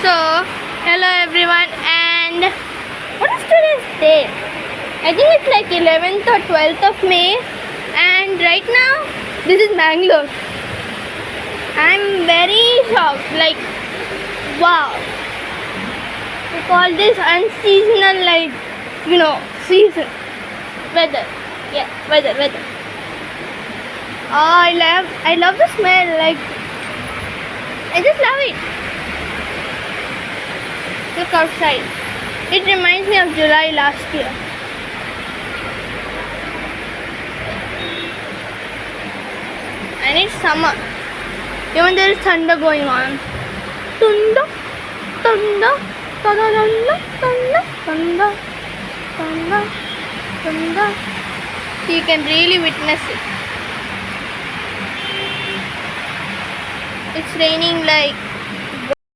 So, hello everyone, and what is today's date? I think it's like 11th or 12th of May, and right now this is Mangalore. I'm very shocked, like wow. We call this unseasonal, like season. Weather. Yeah, weather. Oh, I love the smell, like I just love it. Look outside. It reminds me of July last year. And it's summer. Even there is thunder going on. Thunder, thunder, thunder, thunder, thunder, thunder, thunder. You can really witness it. It's raining like